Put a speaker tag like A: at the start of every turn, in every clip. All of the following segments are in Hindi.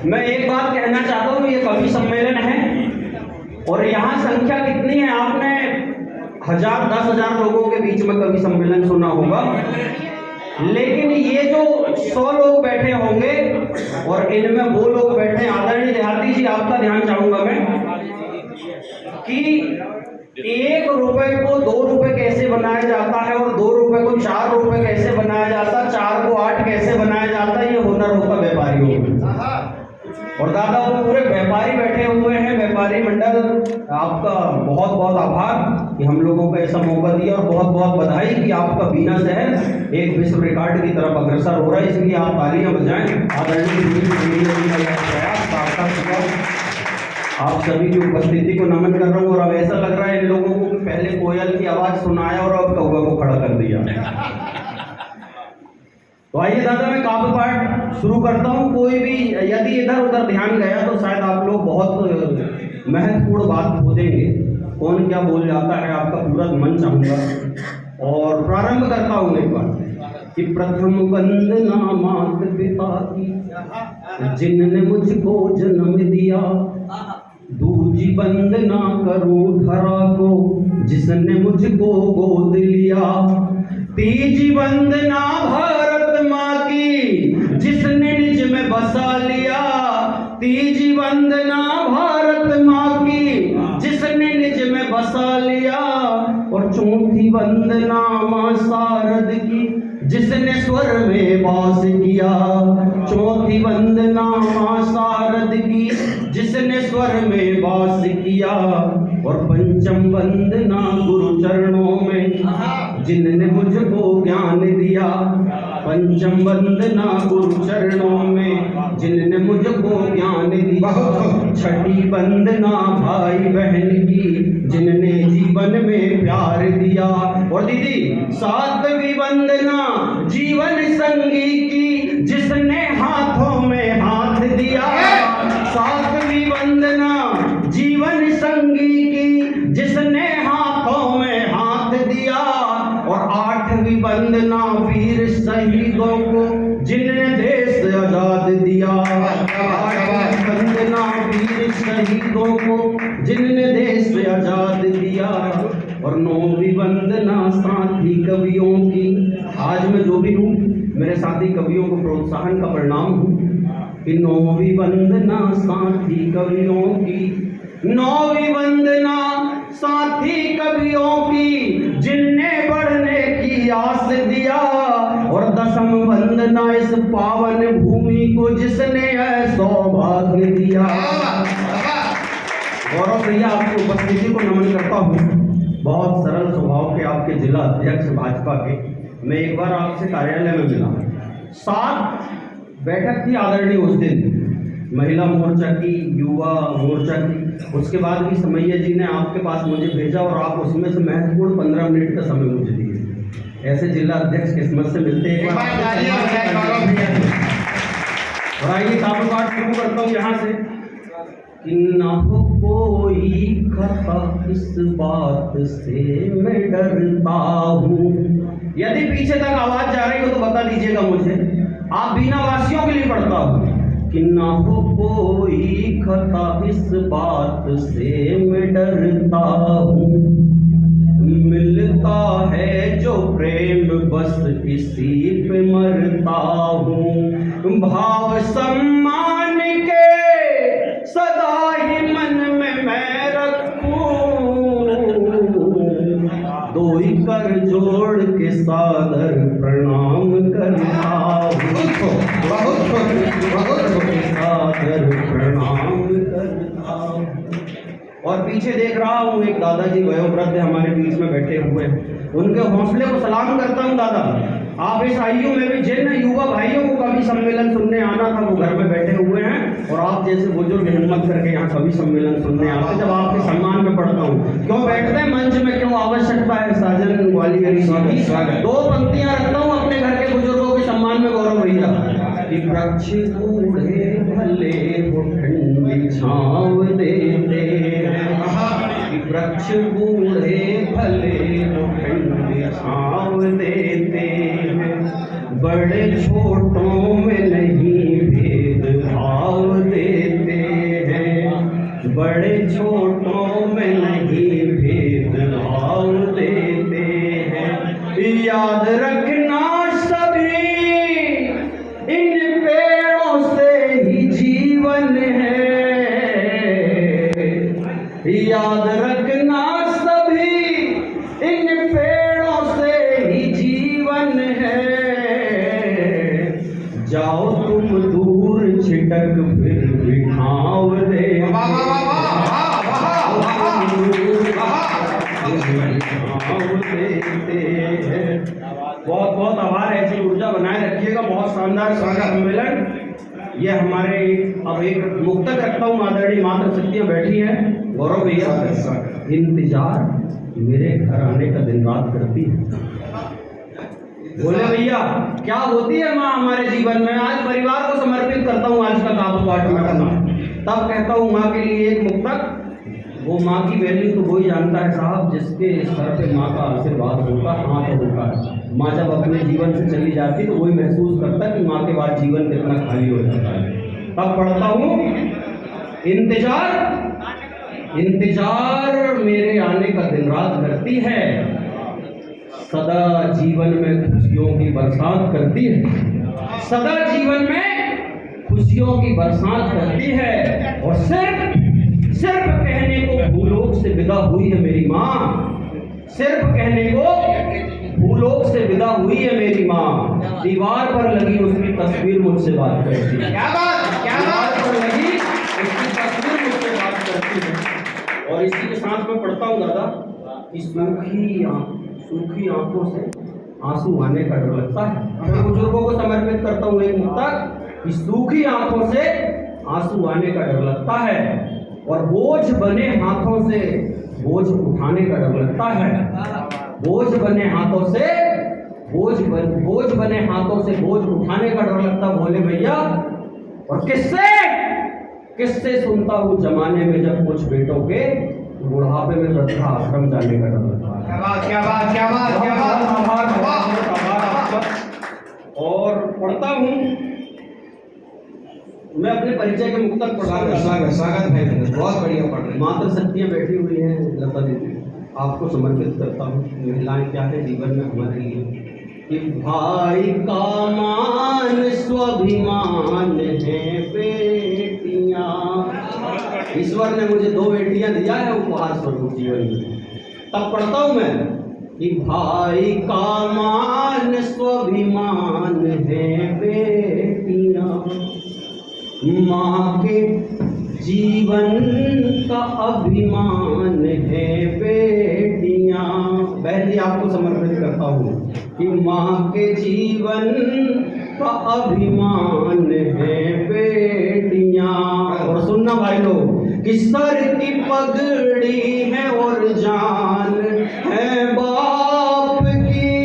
A: मैं एक बात कहना चाहता हूँ, ये कवि सम्मेलन है और यहाँ संख्या कितनी है? आपने 1000 10,000 लोगों के बीच में कवि सम्मेलन सुना होगा, लेकिन ये जो 100 लोग बैठे होंगे और इनमें वो लोग बैठे, आदरणीय देहाती जी आपका ध्यान चाहूंगा मैं कि 1 रुपए को 2 रुपए कैसे बनाया जाता है और 2 रुपए को 4 रुपए कैसे बनाया जाता है, 4 को 8 कैसे बनाया जाता है, ये हुनर होता व्यापारियों में। और दादा वो पूरे व्यापारी बैठे हुए हैं, व्यापारी मंडल, आपका बहुत बहुत आभार कि हम लोगों को ऐसा मौका दिया और बहुत बहुत बधाई कि आपका बीना शहर एक विश्व रिकॉर्ड की तरफ अग्रसर हो रहा है, इसलिए आप तालियां बजाएं। आदरणीय आप सभी की उपस्थिति को नमन कर रहा हूँ। और अब ऐसा लग रहा है इन लोगों को कि पहले कोयल की आवाज सुनाया और अब कौवा को खड़ा कर दिया। तो आइए दादा मैं काव्य पाठ शुरू करता हूँ। कोई भी यदि इधर उधर ध्यान गया तो शायद आप लोग बहुत महत्वपूर्ण बात खो देंगे, कौन क्या बोल जाता है, आपका पूरा मन चाहूँगा। और प्रारंभ करता हूँ एक बार कि प्रथम वंदना माता पिता की जिनने मुझको जन्म दिया, दूजी वंदना करूं धरा को जिसने मुझको गोद लिया, तीजी वंदना भारत माँ की जिसने निज में बसा लिया, तीजी वंदना भारत माँ की जिसने निज में बसा लिया, और चौथी वंदना माँ शारद की जिसने स्वर में वास किया, चौथी वंदना माँ शारद की जिसने स्वर में वास किया, और पंचम वंदना गुरु चरणों में जिनने मुझको ज्ञान दिया, पंचम वंदना गुरु चरणों में जिनने मुझको ज्ञान दिया, छठी वंदना भाई बहन की जिनने जीवन में प्यार दिया, और दीदी सातवीं वंदना जीवन संगी की जिसने हाथों में हाथ दिया, सातवीं वंदना जीवन संगी की जिसने हाथों में हाथ दिया, और आठवीं वंदना वीर शहीदों को जिनने देश आजाद दिया, आठवीं वंदना वीर शहीदों को जिनने देश आजाद दिया, और नौवीं वंदना साथी कवियों की, आज मैं जो भी हूँ मेरे साथी कवियों को प्रोत्साहन का परिणाम हूँ कि नौवीं वंदना साथी कवियों की, नौवीं वंदना साथी कवियों की जिनने बढ़ने की आस दिया, और दसम वंदना इस पावन भूमि को जिसने सौभाग्य दिया। गौरव भैया आपकी उपस्थिति को नमन करता हूँ, बहुत सरल स्वभाव के आपके जिला अध्यक्ष भाजपा के। मैं एक बार आपसे कार्यालय में मिला, 7 बैठक थी आदरणीय उस दिन, महिला मोर्चा की, युवा मोर्चा की, उसके बाद भी समैया जी ने आपके पास मुझे भेजा और आप उसमें से महत्वपूर्ण 15 मिनट का समय मुझे दिए। ऐसे जिला अध्यक्ष किस्मत से मिलते हैं। और आइए काव्य पाठ शुरू करता हूँ यहाँ से कि न हो कोई खता इस बात से मैं डरता हूँ। यदि पीछे तक आवाज जा रही हो तो बता दीजिएगा मुझे, आप बीना वासियों के लिए पढ़ता हूँ कि न हो कोई खता इस बात से मैं डरता हूँ, मिलता है जो प्रेम बस इसी पे मरता हूँ, भाव सम्मान के सदा ही मन में मैं रखूं, दो ही कर जोड़ के सादर प्रणाम करता हूँ, सादर प्रणाम करता हूँ। और पीछे देख रहा हूँ एक दादाजी वयोवृद्ध हमारे बीच में बैठे हुए हैं, उनके हौसले को सलाम करता हूँ। दादा आप इस आयु में भी जिन युवा भाइयों को कवि सम्मेलन सुनने आना था वो घर में बैठे हुए हैं, और आप जैसे बुजुर्ग हिम्मत करके यहाँ कवि सम्मेलन सुनने आते। जब आपके सम्मान में पढ़ता हूँ, क्यों बैठते हैं मंच में, क्यों आवश्यकता है साजन ग्वालियरी की, 2 पंक्तियाँ रखता हूँ अपने घर के बुजुर्गों के सम्मान में। गौरव भैया कि वृक्ष बूढ़े भले हो ठंडी छाँव देते, वृक्ष बूढ़े भले हो ठंडी छाँव देते, बड़े छोटों में नहीं भेदभाव याद रखना सभी इन पेड़ों से ही जीवन है, जाओ तुम दूर छिटक फिर भी ठाव दे, बहुत बहुत आभार। ऐसी ऊर्जा बनाए रखिएगा। बहुत शानदार सम्मेलन। ये हमारे अब एक मुक्तक रखता हूँ, आदरणीय मातृ शक्तियाँ बैठी हैं, गौरव भैया। इंतजार मेरे घर आने का दिन रात करती है। बोले भैया क्या होती है माँ हमारे जीवन में? आज परिवार को समर्पित करता हूँ आज का काव्य पाठ में करना। तब कहता हूँ माँ के लिए एक मुक्तक। वो माँ की वैल्यू तो वही जानता है साहब जिसके सर पे माँ का आशीर्वाद होता है, हाथ होता है। माँ जब अपने जीवन से चली जाती तो वही महसूस करता है कि माँ के बाद जीवन कितना खाली हो जाता है। तब पढ़ता हूँ, इंतजार मेरे आने का दिन रात करती है, सदा जीवन में खुशियों की बरसात करती है, सदा जीवन में खुशियों की बरसात करती है। और सिर्फ कहने को भूलोक से विदा हुई है मेरी माँ, सिर्फ कहने को भूलोक से विदा हुई है मेरी माँ। दीवार पर लगी उसकी तस्वीर मुझसे बात करती है। क्या बात पर लगी उसकी तस्वीर मुझसे बात करती है। और इसी के साथ में पढ़ता हूँ दादा कि सूखी आंखों से आंसू आने का डर लगता है। मैं बुजुर्गों को समर्पित करता हूँ एक मुक्तक कि सूखी आंखों से आंसू आने का डर लगता है, और बोझ बने हाथों से बोझ उठाने का डर लगता है, बोझ बने हाथों से बोझ उठाने का डर लगता। बोले भैया और किससे सुनता हूँ जमाने में जब कुछ बेटों के बुढ़ापे में वृद्धा आश्रम जाने का डर लगता है। क्या बात। और पढ़ता हूँ मैं अपने परिचय के मुक्तक पढ़ा। स्वागत भाई, बहुत बढ़िया पढ़ रहे। मातृ शक्तियाँ बैठी हुई हैं, लता दीदी आपको समर्पित करता हूँ। महिलाएं क्या है जीवन में हमारे लिए कि भाई का मान स्वाभिमान है बेटियाँ। ईश्वर ने मुझे 2 बेटियाँ दिया है उपहार स्वरूप जीवन में। तब पढ़ता हूँ मैं कि भाई का मान स्वाभिमान है बेटियाँ, माँ के जीवन का अभिमान है बेटियाँ। बहन जी आपको समर्पित करता हूँ कि माँ के जीवन का अभिमान है बेटियाँ। और सुनना भाई लोग कि सर की पगड़ी है और जान है बाप की,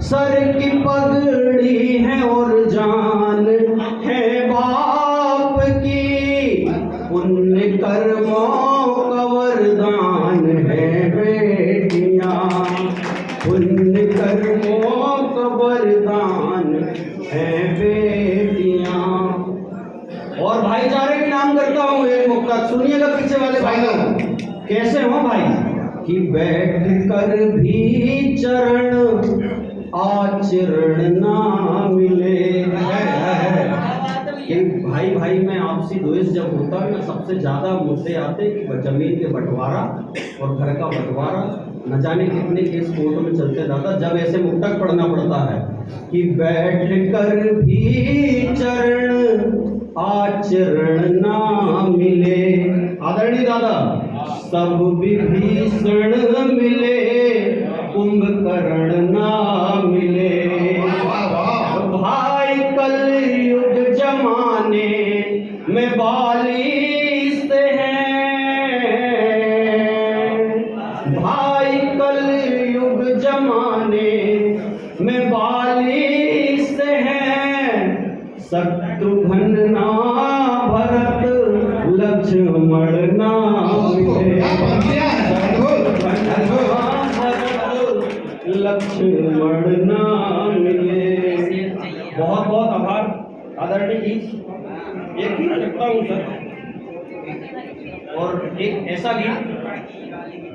A: सर की पगड़ी है और जान है बाप की, पुण्य कर्मों का वरदान है बेटियाँ, पुण्य कर्मों का वरदान है बेटियाँ। और भाईचारे के नाम करता हूँ एक मुक्तक, सुनिएगा पीछे वाले भाई लोग कैसे हो भाई कि बैठ कर भी चरण आचरण ना मिले। भाई में आपसी द्वेष जब होता है ना, सबसे ज्यादा मुद्दे आते हैं कि जमीन के बंटवारा और घर का बंटवारा, न जाने कितने केस कोर्ट में चलते जाता। जब ऐसे मुक्तक पढ़ना पड़ता है कि बैठ कर भी चरण आचरण ना मिले। आदरणीय दादा सब विभीषण मिले कुंभकर्ण ना मिले। भाई कलयुग जमाने में बालिश हैं, भाई कलयुग जमाने में बालिश हैं, शत्रुघ्न ना भरत लक्ष्मण ना मिले, लक्ष्मण ना मिले। बहुत बहुत आभार आदरणीय जी। एक गीत रखता हूँ सर, और एक ऐसा गीत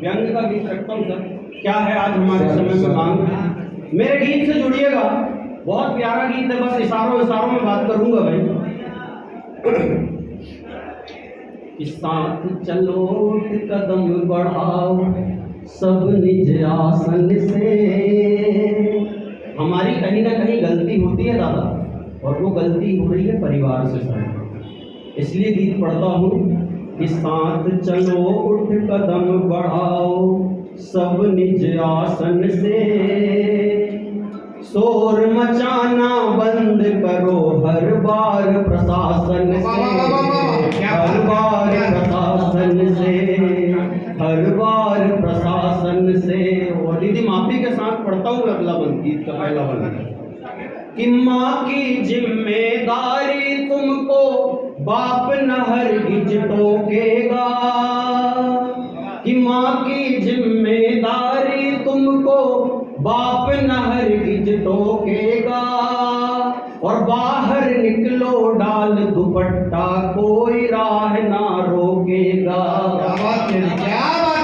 A: व्यंग का गीत रखता हूँ सर। क्या है आज हमारे समय में मांग, मेरे गीत से जुड़िएगा। बहुत प्यारा गीत है, बस इशारों में बात करूंगा भाई। कि साथ चलो उठ कदम बढ़ाओ सब निज आसन से। हमारी कहीं ना कहीं गलती होती है दादा, और वो गलती हो रही है परिवार से साथ। इसलिए गीत पढ़ता हूँ कि साथ चलो उठ कदम बढ़ाओ सब निज आसन से। शोर मचाना बंद करो हर बार प्रशासन से, हर बार प्रशासन से, हर बार प्रशासन से। और दीदी माफी के साथ पढ़ता हूँ अगला बंद, गीत का पहला बंद, कि माँ की जिम्मेदारी तुमको बाप न हरगिज टोकेगा, कि माँ की जिम्मेदारी तुमको बाप न हरगिज टोकेगा। और बाहर निकलो डाल दुपट्टा कोई राह ना रोकेगा,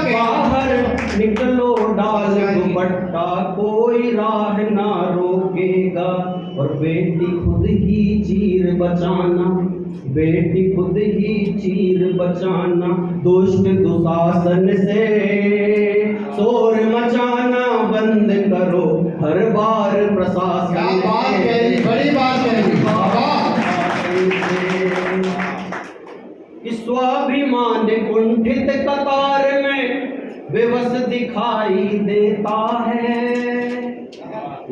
A: बाहर निकलो डाल दुपट्टा कोई राह ना रोकेगा। और बेटी खुद ही चीर बचाना, बेटी खुद ही चीर बचाना दुष्ट दुशासन से। शोर मचाना बंद करो हर बार प्रशासन से,
B: बड़ी बात है।
A: स्वाभिमान कुंठित कतार में बेबस दिखाई देता है।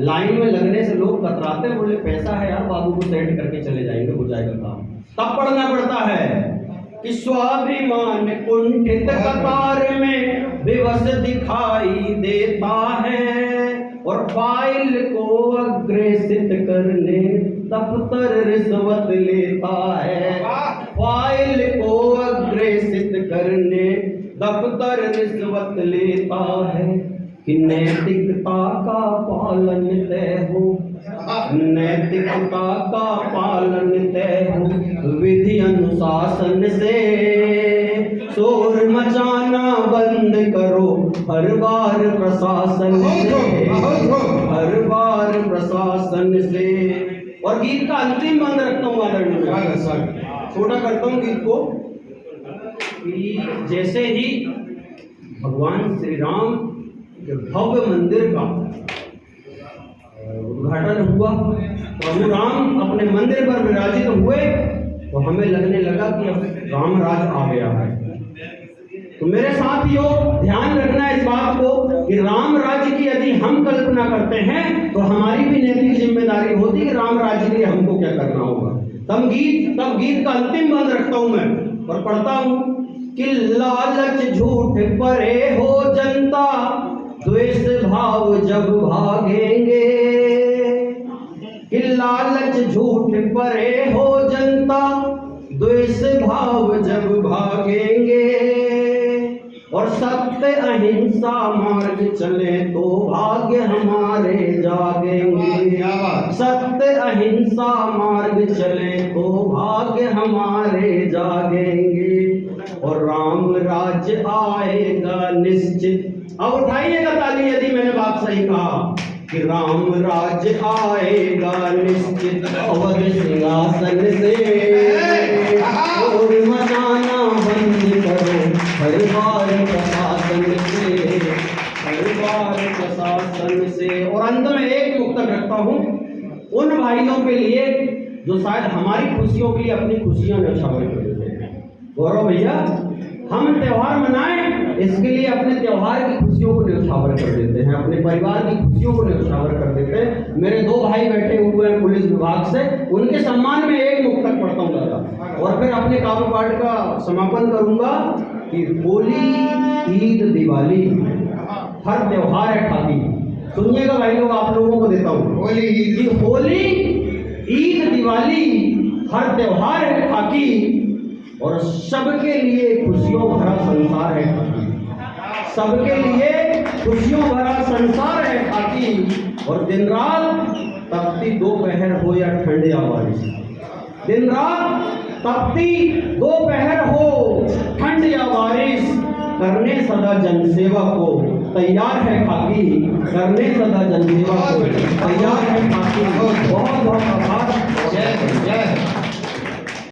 A: लाइन में लगने से लोग कतराते, बोले पैसा है यार, बाबू को सेट करके चले जाएंगे, हो जाएगा काम। तब पढ़ना पड़ता है कि स्वाभिमान कुंठित कतार में बेबस दिखाई देता है। और फाइल को अग्रेसित करने दफ्तर रिश्वत लेता है, फाइल को अग्रेसित करने दफ्तर रिश्वत लेता है। कि नैतिकता का पालन तय हो, नैतिकता का पालन तय हो विधि अनुशासन से। शोर मचाना बंद करो हर बार प्रशासन से, हर बार प्रशासन से। और गीत का अंतिम बंद रखता हूँ आदरणीय, छोटा करता हूँ गीत को, कि जैसे ही भगवान श्री राम के भव्य मंदिर का उद्घाटन हुआ, प्रभु राम अपने मंदिर पर विराजित हुए, तो हमें लगने लगा कि अब राम राज आ गया है। तो मेरे साथियों ध्यान रखना इस बात को कि राम राज्य की यदि हम कल्पना करते हैं तो हमारी भी नैतिक जिम्मेदारी होती है कि राम राज्य के लिए हमको क्या करना होगा। तब गीत का अंतिम बंद रखता हूं मैं और पढ़ता हूं कि लालच झूठ परे हो जनता द्वेष भाव जब भागेंगे, कि लालच झूठ परे हो जनता द्वेष भाव जब भागेंगे। और सत्य अहिंसा मार्ग चले तो भाग्य हमारे जागेंगे, सत्य अहिंसा मार्ग चले तो भाग्य हमारे जागेंगे। और राम राज्य आएगा निश्चित। अब उठाइएगा ताली यदि मैंने बात सही कहा कि राम राज्य आएगा निश्चित अवध सिंहासन से। शोर मचाना बंद करो हर बार प्रशासन से, हर बार प्रशासन से। और अंत में एक मुक्तक रखता हूं उन भाइयों के लिए जो शायद हमारी खुशियों के लिए अपनी खुशियां न्यौछावर कर देते हैं। गौरव भैया, हम त्योहार मनाएं इसके लिए अपने त्योहार की खुशियों को न्यौछावर कर देते हैं, अपने परिवार की खुशियों को न्यौछावर कर देते हैं। मेरे दो भाई बैठे हुए हैं पुलिस विभाग से, उनके सम्मान में एक मुक्तक पढ़ता हूँ दादा, और फिर अपने काव्य पाठ का समापन करूंगा कि होली ईद दिवाली हर त्योहार है ठाकी। सुनिएगा भाई लोग, आप लोगों को देता हूँ होली ईद दिवाली हर त्योहार है ठाकी। और सबके लिए खुशियों भरा संसार है खाकी, सबके लिए खुशियों भरा संसार है खाकी। और दिन रात तपती दोपहर हो या ठंड या बारिश, दिन रात तपती दोपहर हो ठंड या बारिश, करने सदा जनसेवा को तैयार है खाकी, करने सदा जनसेवा को तैयार